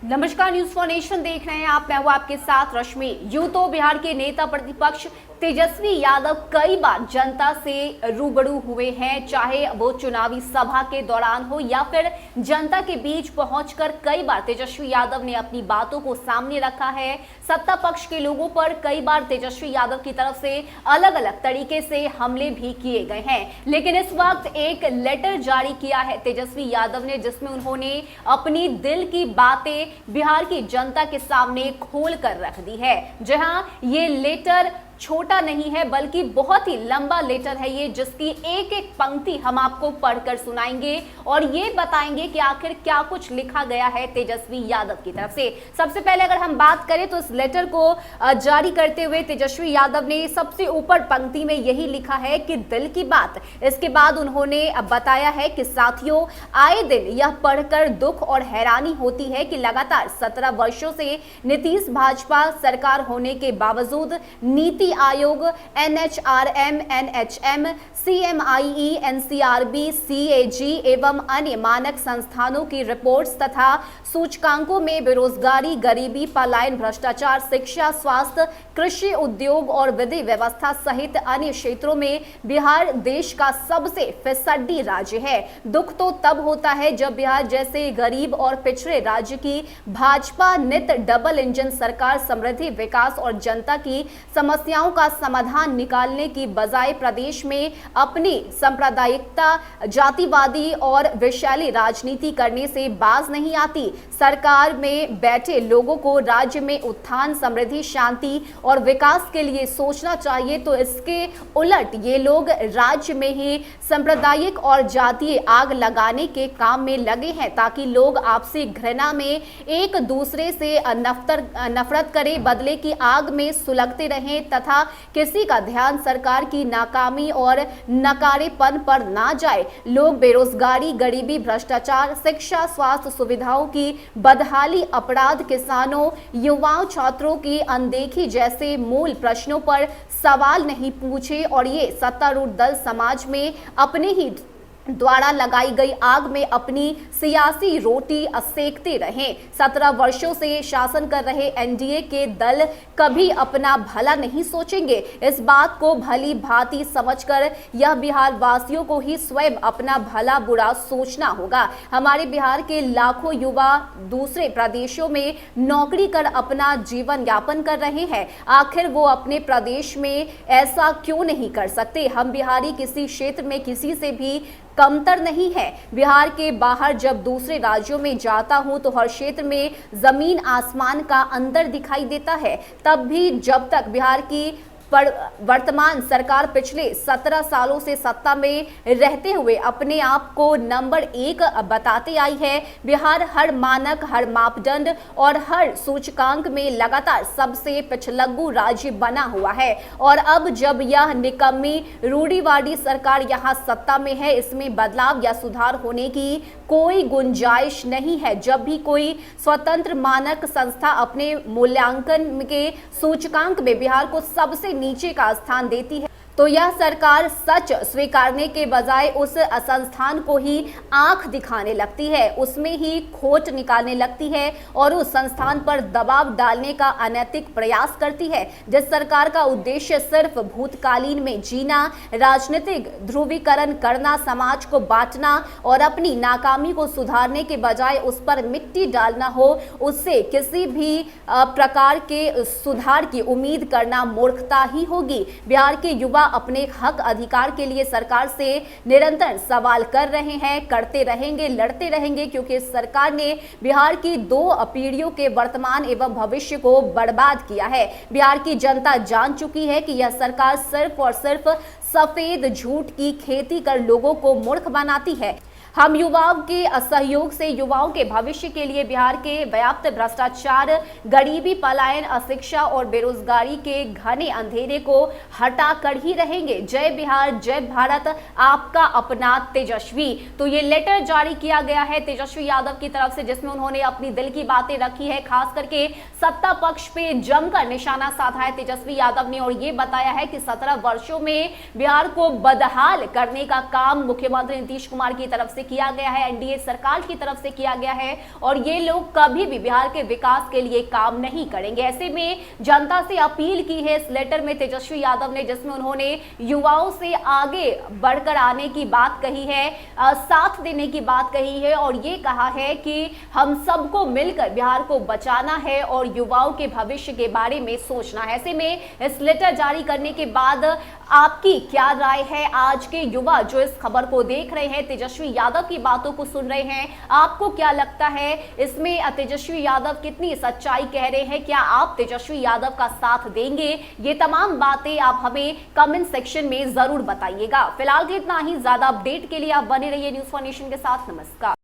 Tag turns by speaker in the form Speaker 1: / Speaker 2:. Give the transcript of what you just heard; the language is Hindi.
Speaker 1: नमस्कार, न्यूज फॉर नेशन देख रहे हैं आप। मैं हूं आपके साथ रश्मि। यूं तो बिहार के नेता प्रतिपक्ष तेजस्वी यादव कई बार जनता से रूबरू हुए हैं, चाहे वो चुनावी सभा के दौरान हो या फिर जनता के बीच पहुंचकर कई बार तेजस्वी यादव ने अपनी बातों को सामने रखा है। सत्ता पक्ष के लोगों पर कई बार तेजस्वी यादव की तरफ से अलग अलग तरीके से हमले भी किए गए हैं, लेकिन इस वक्त एक लेटर जारी किया है तेजस्वी यादव ने, जिसमें उन्होंने अपनी दिल की बातें बिहार की जनता के सामने खोल कर रख दी है। जहां ये लेटर छोटा नहीं है बल्कि बहुत ही लंबा लेटर है ये, जिसकी एक एक पंक्ति हम आपको पढ़कर सुनाएंगे और ये बताएंगे कि आखिर क्या कुछ लिखा गया है तेजस्वी यादव की तरफ से। सबसे पहले अगर हम बात करें तो इस लेटर को जारी करते हुए तेजस्वी यादव ने सबसे ऊपर पंक्ति में यही लिखा है कि दिल की बात। इसके बाद उन्होंने बताया है कि साथियों, आए दिन यह पढ़कर दुख और हैरानी होती है कि लगातार 17 वर्षों से नीतीश भाजपा सरकार होने के बावजूद NITI Aayog, NHRM, NHM, CMIE, NCRB, CAG एवं अन्य मानक संस्थानों की रिपोर्ट्स तथा सूचकांकों में बेरोजगारी, गरीबी, पलायन, भ्रष्टाचार, शिक्षा, स्वास्थ्य, कृषि, उद्योग और विधि व्यवस्था सहित अन्य क्षेत्रों में बिहार देश का सबसे फिसड्डी राज्य है। दुख तो तब होता है जब बिहार जैसे गरीब और पिछड़े राज्य की भाजपा नित डबल इंजन सरकार समृद्धि, विकास और जनता की समस्याओं का समाधान निकालने की बजाय प्रदेश में अपनी सांप्रदायिकता, जातिवादी और विषैली राजनीति करने से बाज नहीं आती। सरकार में बैठे लोगों को राज्य में उत्थान, समृद्धि, शांति और विकास के लिए सोचना चाहिए, तो इसके उलट ये लोग राज्य में ही सांप्रदायिक और जातीय आग लगाने के काम में लगे हैं, ताकि लोग आपसी घृणा में एक दूसरे से नफरत करें, बदले की आग में सुलगते रहें तथा किसी का ध्यान सरकार की नाकामी और नकारेपन पर ना जाए। लोग बेरोजगारी, गरीबी, भ्रष्टाचार, शिक्षा, स्वास्थ्य सुविधाओं की बदहाली, अपराध, किसानों, युवाओं, छात्रों की अनदेखी जैसे मूल प्रश्नों पर सवाल नहीं पूछे और ये सत्तारूढ़ दल समाज में अपने ही द्वारा लगाई गई आग में अपनी सियासी रोटी सेकते रहें। 17 वर्षों से शासन कर रहे एनडीए के दल कभी अपना भला नहीं सोचेंगे। इस बात को भली भांति समझकर यह बिहार वासियों को ही स्वयं अपना भला बुरा सोचना होगा। हमारे बिहार के लाखों युवा दूसरे प्रदेशों में नौकरी कर अपना जीवन यापन कर रहे हैं, आखिर वो अपने प्रदेश में ऐसा क्यों नहीं कर सकते? हम बिहारी किसी क्षेत्र में किसी से भी कमतर नहीं है। बिहार के बाहर जब दूसरे राज्यों में जाता हूं तो हर क्षेत्र में जमीन आसमान का अंतर दिखाई देता है। तब भी जब तक बिहार की वर्तमान सरकार पिछले 17 सालों से सत्ता में रहते हुए अपने आप को नंबर 1 बताते आई है, बिहार हर मानक, हर मापदंड और हर सूचकांक में लगातार सबसे पिछलग्गू राज्य बना हुआ है। और अब जब यह निकम्मी रूढ़िवादी सरकार यहाँ सत्ता में है, इसमें बदलाव या सुधार होने की कोई गुंजाइश नहीं है। जब भी कोई स्वतंत्र मानक संस्था अपने मूल्यांकन के सूचकांक में बिहार को सबसे नीचे का स्थान देती है, तो यह सरकार सच स्वीकारने के बजाय उस संस्थान को ही आंख दिखाने लगती है, उसमें ही खोट निकालने लगती है और उस संस्थान पर दबाव डालने का अनैतिक प्रयास करती है। जिस सरकार का उद्देश्य सिर्फ भूतकालीन में जीना, राजनीतिक ध्रुवीकरण करना, समाज को बांटना और अपनी नाकामी को सुधारने के बजाय उस पर मिट्टी डालना हो, उससे किसी भी प्रकार के सुधार की उम्मीद करना मूर्खता ही होगी। बिहार के युवा अपने हक अधिकार के लिए सरकार से निरंतर सवाल कर रहे हैं, करते रहेंगे, लड़ते रहेंगे, क्योंकि सरकार ने बिहार की 2 पीढ़ियों के वर्तमान एवं भविष्य को बर्बाद किया है। बिहार की जनता जान चुकी है कि यह सरकार सिर्फ और सिर्फ सफेद झूठ की खेती कर लोगों को मूर्ख बनाती है। हम युवाओं के असहयोग से युवाओं के भविष्य के लिए बिहार के व्याप्त भ्रष्टाचार, गरीबी, पलायन, अशिक्षा और बेरोजगारी के घने अंधेरे को हटा कर ही रहेंगे। जय बिहार, जय भारत, आपका अपना तेजस्वी। तो ये लेटर जारी किया गया है तेजस्वी यादव की तरफ से, जिसमें उन्होंने अपनी दिल की बातें रखी है, खास करके सत्ता पक्ष पे जमकर निशाना साधा है तेजस्वी यादव ने और ये बताया है कि 17 वर्षों में बिहार को बदहाल करने का काम मुख्यमंत्री नीतीश कुमार की तरफ से किया गया है, एनडीए सरकार की तरफ से किया गया है और ये लोग कभी भी बिहार के विकास के लिए काम नहीं करेंगे। ऐसे में जनता से अपील की है इस लेटर में तेजस्वी यादव ने, जिसमें उन्होंने युवाओं से आगे बढ़कर आने की बात कही है, साथ देने की बात कही है और ये कहा है कि हम सबको मिलकर बिहार को बचाना है और युवाओं के भविष्य के बारे में सोचना है। ऐसे में इस लेटर जारी करने के बाद आपकी क्या राय है? आज के युवा जो इस खबर को देख रहे हैं, तेजस्वी यादव की बातों को सुन रहे हैं, आपको क्या लगता है इसमें तेजस्वी यादव कितनी सच्चाई कह रहे हैं? क्या आप तेजस्वी यादव का साथ देंगे? ये तमाम बातें आप हमें कमेंट सेक्शन में जरूर बताइएगा। फिलहाल इतना ही, ज्यादा अपडेट के लिए आप बने रहिए न्यूज़ फॉर नेशन के साथ। नमस्कार।